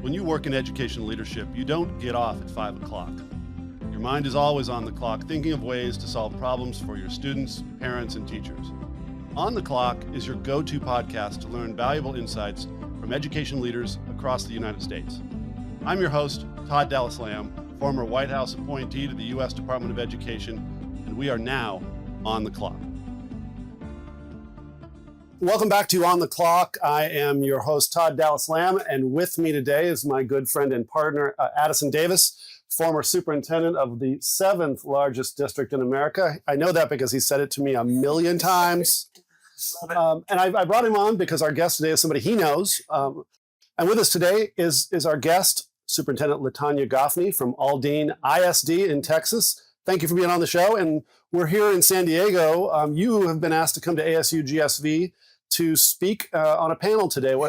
When you work in education leadership, you don't get off at 5 o'clock. Your mind is always on the clock, thinking of ways to solve problems for your students, parents, and teachers. On the Clock is your go-to podcast to learn valuable insights from education leaders across the United States. I'm your host, Todd Dallas Lamb, former White House appointee to the U.S. Department of Education, and we are now on the clock. Welcome back to On the Clock. I am your host, Todd Dallas Lamb, and with me today is my good friend and partner, Addison Davis, former superintendent of the 7th largest district in America. I know that because he said it to me a million times. And I brought him on because our guest today is somebody he knows. And with us today is our guest, Superintendent LaTonya Goffney from Aldine ISD in Texas. Thank you for being on the show. And we're here in San Diego. You have been asked to come to ASU+GSV to speak on a panel today.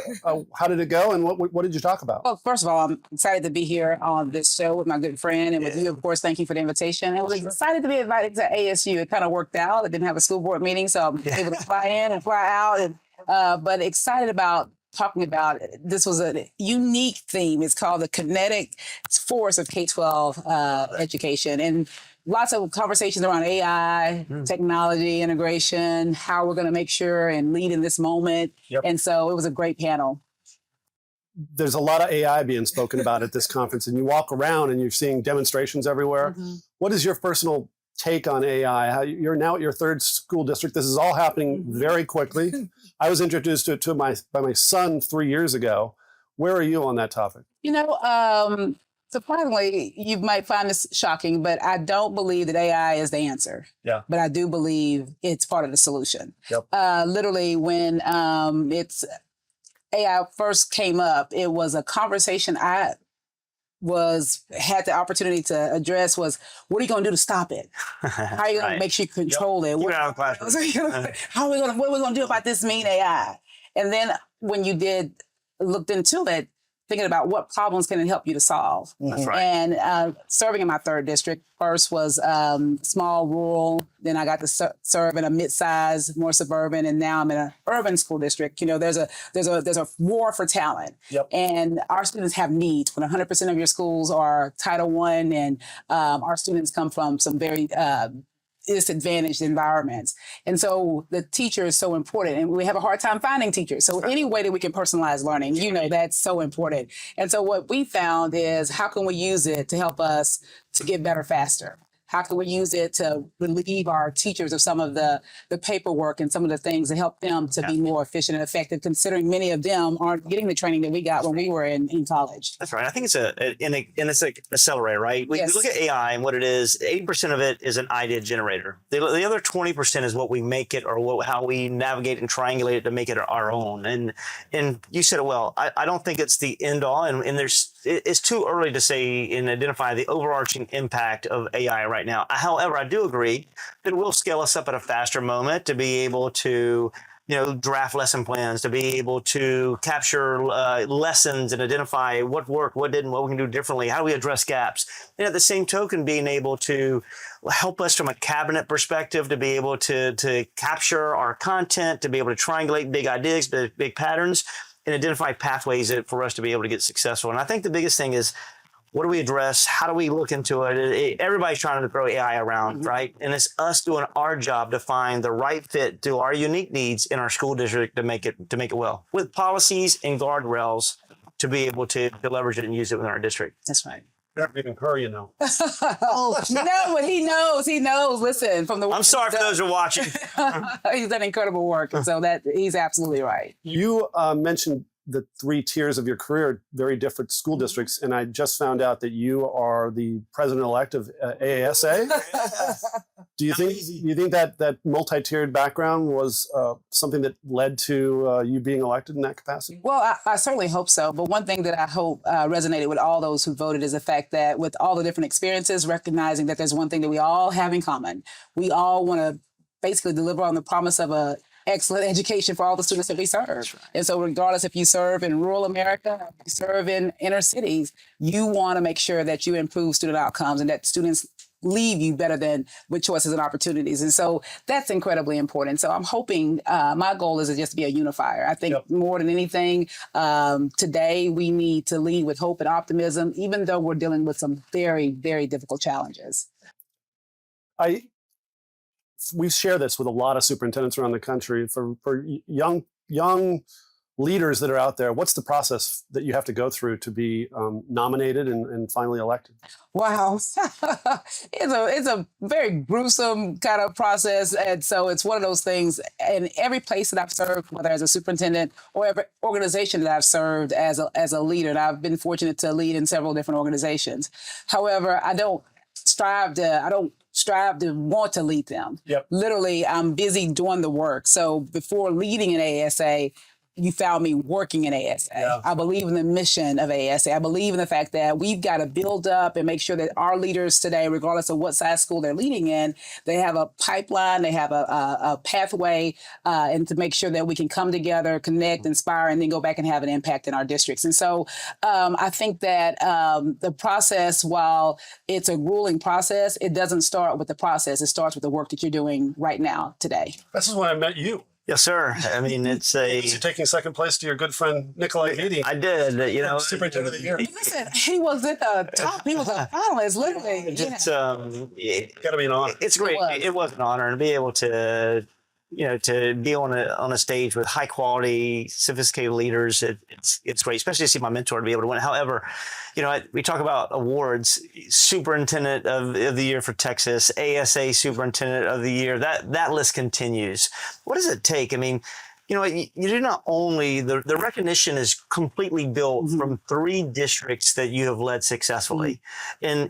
How did it go, and what did you talk about? Well, first of all, I'm excited to be here on this show with my good friend and with you, of course. Thank you for the invitation. I was excited to be invited to ASU. It kind of worked out. I didn't have a school board meeting, so I'm able to fly in and fly out. But excited about talking about this was a unique theme. It's called the kinetic force of K-12 education. And lots of conversations around AI, technology, integration, how we're going to make sure and lead in this moment. Yep. And so it was a great panel. There's a lot of AI being spoken about at this conference, and you walk around and you're seeing demonstrations everywhere. Mm-hmm. What is your personal take on AI? You're now at your 3rd school district. This is all happening very quickly. I was introduced to it by my son 3 years ago. Where are you on that topic? Surprisingly, you might find this shocking, but I don't believe that AI is the answer. Yeah. But I do believe it's part of the solution. Yep. Literally, when AI first came up, it was a conversation I had the opportunity to address was, what are you going to do to stop it? How are you going to make sure you control it? What are we going to do about this mean AI? And then when you looked into it, thinking about what problems can it help you to solve. That's right. And serving in my 3rd district, first was small, rural. Then I got to serve in a mid-sized, more suburban, and now I'm in an urban school district. You know, there's a war for talent. Yep. And our students have needs. When 100% of your schools are Title I, and our students come from some very disadvantaged environments. And so the teacher is so important, and we have a hard time finding teachers. So any way that we can personalize learning, that's so important. And so what we found is, how can we use it to help us to get better faster? How can we use it to relieve our teachers of some of the paperwork and some of the things to help them to be more efficient and effective, considering many of them aren't getting the training that we got when we were in college? That's right. I think it's it's an accelerator, right? We look at AI and what it is. 80% of it is an idea generator. The other 20% is what we make it, or how we navigate and triangulate it to make it our own. And you said it well. I don't think it's the end all, and it's too early to say and identify the overarching impact of AI right now. However, I do agree that it will scale us up at a faster moment to be able to, draft lesson plans, to be able to capture lessons and identify what worked, what didn't, what we can do differently, how do we address gaps. And at the same token, being able to help us from a cabinet perspective to be able to capture our content, to be able to triangulate big ideas, big patterns, and identify pathways for us to be able to get successful. And I think the biggest thing is, what do we address? How do we look into it? Everybody's trying to throw AI around, right? And it's us doing our job to find the right fit to our unique needs in our school district to make it well, with policies and guardrails to be able to leverage it and use it within our district. That's right. Even her, No, but he knows. Listen, from the. I'm sorry for those who are watching. He's done incredible work, and so he's absolutely right. You mentioned the 3 tiers of your career, very different school districts, and I just found out that you are the president-elect of AASA. Do you think that multi-tiered background was something that led to you being elected in that capacity? Well, I certainly hope so. But one thing that I hope resonated with all those who voted is the fact that with all the different experiences, recognizing that there's one thing that we all have in common. We all want to basically deliver on the promise of a excellent education for all the students that we serve. Right. And so regardless if you serve in rural America, if you serve in inner cities, you want to make sure that you improve student outcomes and that students leave you better than with choices and opportunities. And so that's incredibly important. So I'm hoping my goal is to just be a unifier. I think more than anything, today we need to lead with hope and optimism, even though we're dealing with some very, very difficult challenges. We share this with a lot of superintendents around the country. For young leaders that are out there, what's the process that you have to go through to be nominated and finally elected? Wow. It's a very gruesome kind of process. And so it's one of those things. In every place that I've served, whether as a superintendent or every organization that I've served as a leader, and I've been fortunate to lead in several different organizations. However, I don't strive to want to lead them. Literally, I'm busy doing the work. So before leading an ASA, you found me working in ASA. I believe in the mission of ASA. I believe in the fact that we've got to build up and make sure that our leaders today, regardless of what size school they're leading in, they have a pipeline, they have a pathway, and to make sure that we can come together, connect, inspire, and then go back and have an impact in our districts. And so I think that the process, while it's a grueling process, it doesn't start with the process. It starts with the work that you're doing right now, today. This is when I met you. Yes, sir. I mean, it's a... Was you taking second place to your good friend, Nikolai Eady? I did, Superintendent of the Year. Listen, he was at the top. He was a finalist, literally. It's, gotta be an honor. It's great. It was an honor to be able to, to be on a stage with high quality, sophisticated leaders. It's great, especially to see my mentor to be able to win. However, we talk about awards, Superintendent of the Year for Texas, ASA Superintendent of the Year. That list continues. What does it take? I mean, you do not only, the recognition is completely built from 3 districts that you have led successfully. And,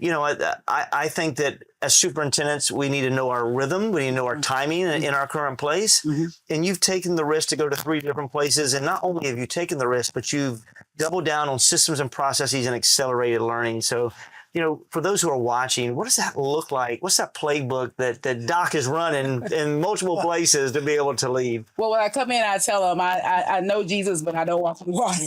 I think that as superintendents, we need to know our rhythm. We need to know our timing in our current place. And you've taken the risk to go to 3 different places. And not only have you taken the risk, but you've doubled down on systems and processes and accelerated learning. So, for those who are watching, what does that look like? What's that playbook that Doc is running in multiple places to be able to lead? Well, when I come in, I tell them I know Jesus, but I don't walk on water.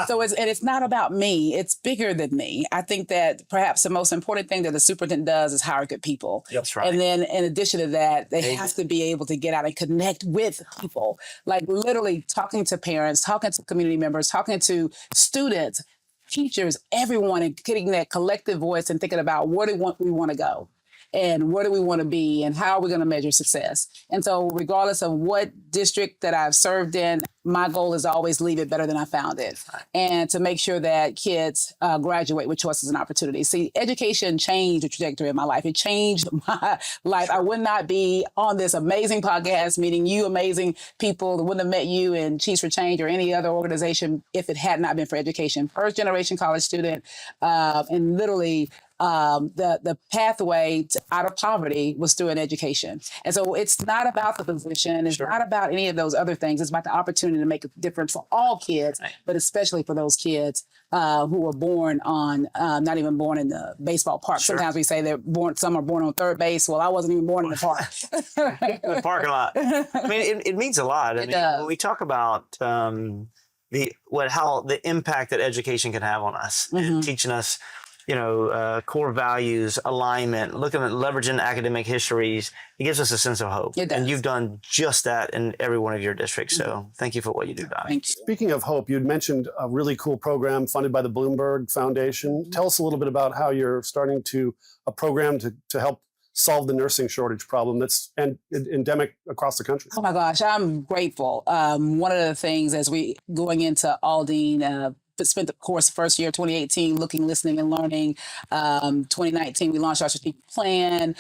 So it's not about me. It's bigger than me. I think that perhaps the most important thing that the superintendent does is hire good people. That's right. And then in addition to that, they have to be able to get out and connect with people, like literally talking to parents, talking to community members, talking to students, teachers, everyone, and getting that collective voice and thinking about where we want to go and where do we want to be and how are we going to measure success. And so regardless of what district that I've served in, my goal is to always leave it better than I found it and to make sure that kids graduate with choices and opportunities. See, education changed the trajectory of my life. It changed my life. I would not be on this amazing podcast meeting you amazing people that wouldn't have met you in Chiefs for Change or any other organization if it had not been for education. First generation college student, and literally the pathway out of poverty was through an education. And so it's not about the position. It's not about any of those other things. It's about the opportunity to make a difference for all kids, but especially for those kids who were born on, not even born in the baseball park. Sometimes we say some are born on third base. Well, I wasn't even born in the park. The parking lot. I mean, it means a lot. I mean, when we talk about how the impact that education can have on us, and teaching us core values, alignment, looking at leveraging academic histories, it gives us a sense of hope. And you've done just that in every one of your districts. So thank you for what you do, Doc. Speaking of hope, you'd mentioned a really cool program funded by the Bloomberg Foundation. Tell us a little bit about how you're starting a program to help solve the nursing shortage problem that's endemic across the country. Oh my gosh, I'm grateful. One of the things as we going into Aldine, spent the course first year 2018 looking, listening, and learning. 2019 we launched our strategic plan.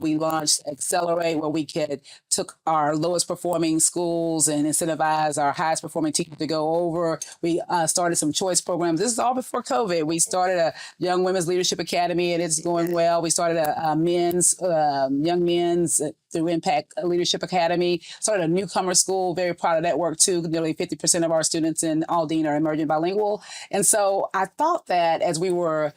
We launched Accelerate, where we took our lowest performing schools and incentivize our highest performing teachers to go over. We started some choice programs. This is all before COVID. We started a Young Women's Leadership Academy, and it's going well. We started a young men's through Impact Leadership Academy. Started a newcomer school. Very proud of that work too. Nearly 50% of our students in Aldine are emerging bilingual. And so I thought that as we were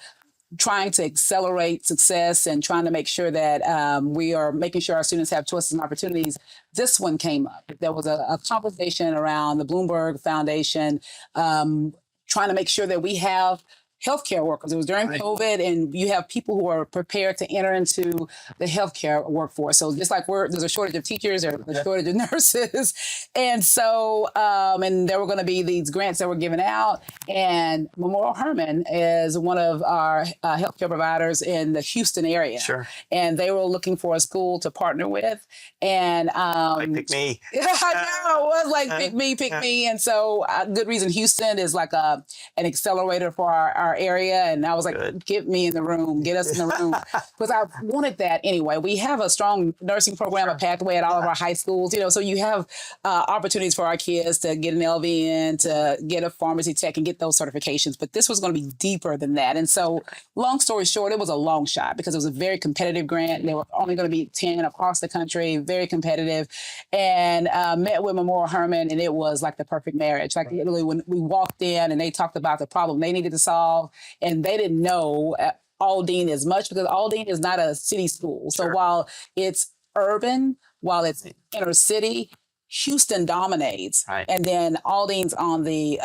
trying to accelerate success and trying to make sure that we are making sure our students have choices and opportunities, this one came up. There was a conversation around the Bloomberg Foundation, trying to make sure that we have healthcare workers. It was during COVID, and you have people who are prepared to enter into the healthcare workforce. So just like there's a shortage of teachers, there's a shortage of nurses. And so, and there were going to be these grants that were given out. And Memorial Hermann is one of our healthcare providers in the Houston area. Sure. And they were looking for a school to partner with. And pick me. I know, it was like pick me. And so good reason Houston is like an accelerator for our area. And I was like, get me in the room, get us in the room. Because I wanted that anyway. We have a strong nursing program, a pathway at all of our high schools, so you have opportunities for our kids to get an LVN, to get a pharmacy tech and get those certifications. But this was going to be deeper than that. And so long story short, it was a long shot because it was a very competitive grant. There were only going to be 10 across the country, very competitive. And met with Memorial Hermann, and it was like the perfect marriage. Like literally when we walked in and they talked about the problem they needed to solve, and they didn't know Aldine as much because Aldine is not a city school. So while it's urban, while it's inner city, Houston dominates. Right. And then Aldine's on the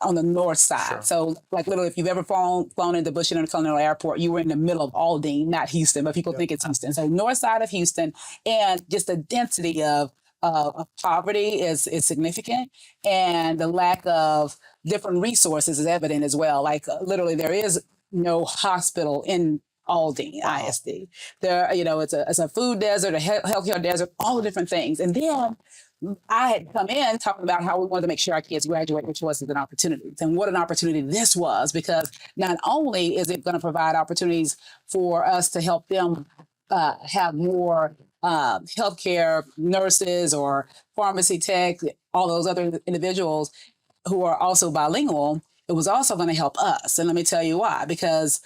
north side. Sure. So like literally if you've ever flown into Bush Intercontinental Airport, you were in the middle of Aldine, not Houston, but people think it's Houston. So north side of Houston, and just the density of poverty is significant, and the lack of different resources is evident as well. Like literally there is no hospital in Aldine ISD. There, it's a food desert, a healthcare desert, all the different things. And then I had come in talking about how we wanted to make sure our kids graduate with choices and opportunities, and what an opportunity this was, because not only is it going to provide opportunities for us to help them have more healthcare nurses or pharmacy tech, all those other individuals who are also bilingual, it was also going to help us. And let me tell you why, because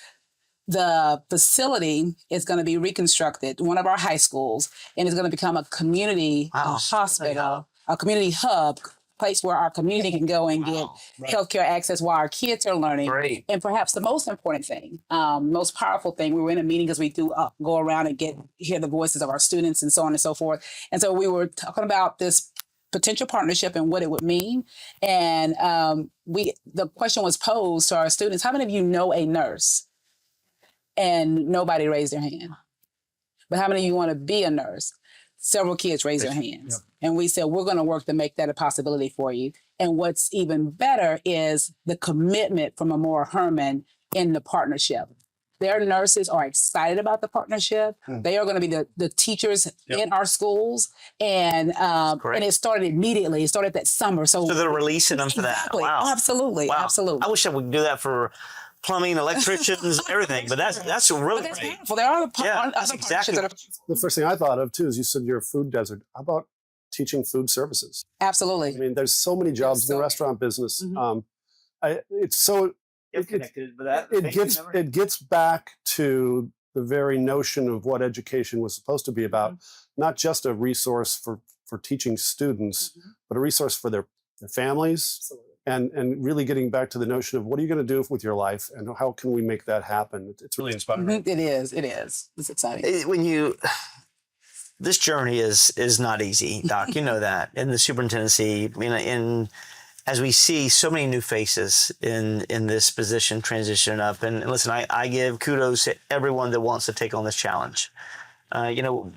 the facility is going to be reconstructed, one of our high schools, and it's going to become a community hospital, a community hub, place where our community can go and get healthcare access while our kids are learning. Great. And perhaps the most important thing, most powerful thing, we were in a meeting because we do go around and hear the voices of our students and so on and so forth. And so we were talking about this potential partnership and what it would mean. And the question was posed to our students, how many of you know a nurse? And nobody raised their hand. But how many of you want to be a nurse? Several kids raised their hands. Yep. And we said, we're going to work to make that a possibility for you. And what's even better is the commitment from Memorial Hermann in the partnership. Their nurses are excited about the partnership. They are going to be the teachers in our schools. And it started immediately. It started that summer. So they're releasing them for that. Wow. Absolutely. Wow. Absolutely. I wish I would do that for plumbing, electricians, everything. But that's really that's great. Powerful. There are that's exactly the first thing I thought of too is you said you're a food desert. How about teaching food services? Absolutely. I mean, there's so many jobs in the restaurant business. Mm-hmm. It gets back to the very notion of what education was supposed to be about, not just a resource for teaching students, but a resource for their families. Absolutely. And really getting back to the notion of what are you going to do with your life and how can we make that happen? It's really inspiring. It is. It's exciting. This journey is not easy, Doc. You know that. In the superintendency, as we see so many new faces in this position transition up. And listen, I give kudos to everyone that wants to take on this challenge.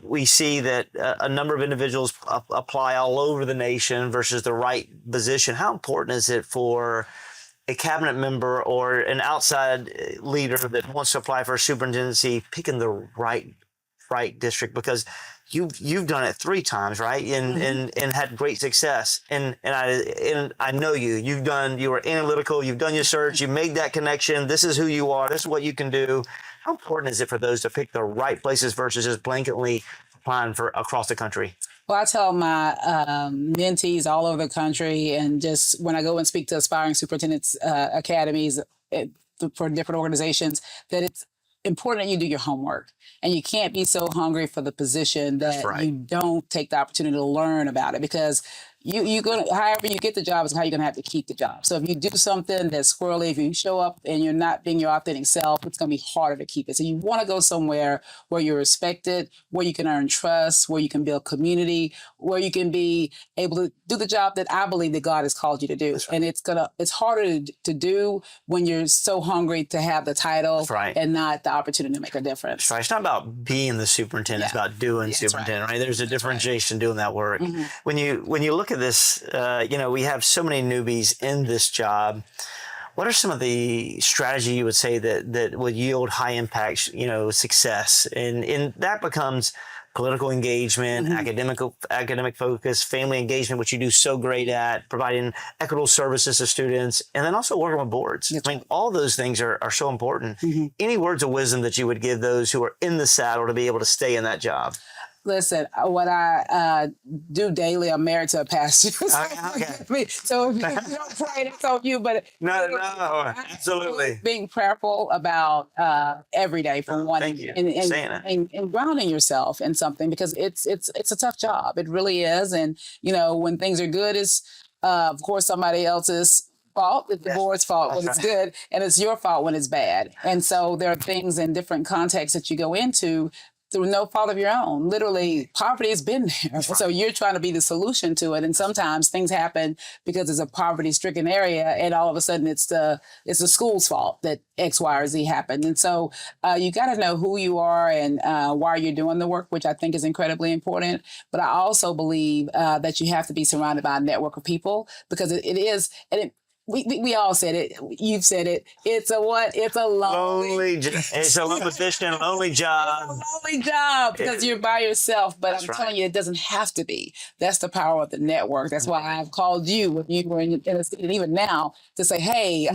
We see that a number of individuals apply all over the nation versus the right position. How important is it for a cabinet member or an outside leader that wants to apply for a superintendency picking the right district? Because you've done it 3 times, right? And had great success. And I know you were analytical, you've done your search, you made that connection. This is who you are, this is what you can do. How important is it for those to pick the right places versus just blanketly applying for across the country? Well, I tell my mentees all over the country, and just when I go and speak to aspiring superintendents academies for different organizations, that it's important that you do your homework. And you can't be so hungry for the position that you don't take the opportunity to learn about it, because you're gonna, however you get the job is how you're gonna have to keep the job. So if you do something that's squirrely, if you show up and you're not being your authentic self, it's gonna be harder to keep it. So you want to go somewhere where you're respected, where you can earn trust, where you can build community, where you can be able to do the job that I believe that God has called you to do. Right. And it's harder to do when you're so hungry to have the title and not the opportunity to make a difference. That's right. It's not about being the superintendent; it's about doing superintendent. Right? There's a differentiation doing that work. Mm-hmm. When you look at this, we have so many newbies in this job. What are some of the strategy you would say that would yield high impact, success? And that becomes political engagement, academic focus, family engagement, which you do so great at, providing equitable services to students, and then also working with boards. I mean, all those things are so important. Mm-hmm. Any words of wisdom that you would give those who are in the saddle to be able to stay in that job? Listen, what I do daily, I'm married to a pastor. So if you don't pray, that's on you. But no, absolutely. Being prayerful about every day for one, and grounding yourself in something, because it's a tough job. It really is. And when things are good, it's of course somebody else's fault. It's the board's fault when it's good, and it's your fault when it's bad. And so there are things in different contexts that you go into through no fault of your own. Literally, poverty has been there. So you're trying to be the solution to it. And sometimes things happen because it's a poverty-stricken area, and all of a sudden it's the school's fault that X, Y, or Z happened. And so you got to know who you are and why you're doing the work, which I think is incredibly important. But I also believe that you have to be surrounded by a network of people, because it is, and we all said it. You've said it. It's a what? It's a lonely it's a efficient, lonely job. It's a lonely job because you're by yourself. But I'm telling you, it doesn't have to be. That's the power of the network. That's why I've called you when you were in a city, and even now, to say, hey,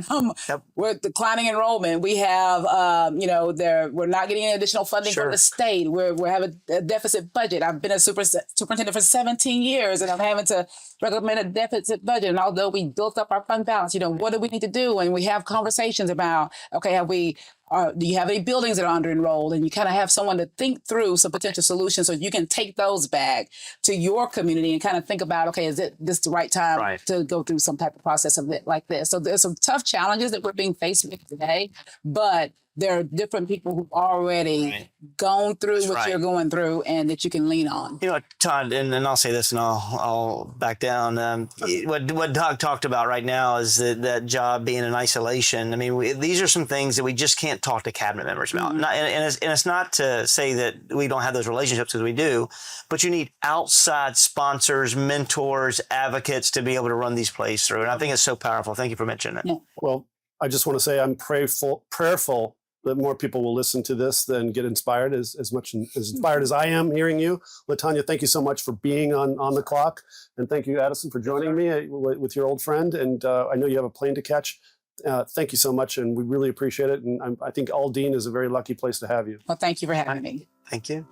we're declining enrollment. We have, we're not getting any additional funding from the state. We're having a deficit budget. I've been a superintendent for 17 years, and I'm having to recommend a deficit budget. And although we built up our fund balance, what do we need to do? And we have conversations about, okay, do you have any buildings that are under enrolled? And you kind of have someone to think through some potential solutions so you can take those back to your community and kind of think about, okay, is this the right time to go through some type of process of it like this? So there's some tough challenges that we're being faced with today, but there are different people who've already gone through what you're going through and that you can lean on. Todd, and I'll say this and I'll back down. What Doug talked about right now is that job being in isolation. I mean, these are some things that we just can't talk to cabinet members about. Mm-hmm. And it's not to say that we don't have those relationships, because we do, but you need outside sponsors, mentors, advocates to be able to run these plays through. And I think it's so powerful. Thank you for mentioning it. Yeah. Well, I just want to say I'm prayerful that more people will listen to this and get inspired as much as inspired as I am hearing you. LaTonya, thank you so much for being on the clock. And thank you, Addison, for joining me with your old friend. And I know you have a plane to catch. Thank you so much. And we really appreciate it. And I think Aldine is a very lucky place to have you. Well, thank you for having me. Thank you.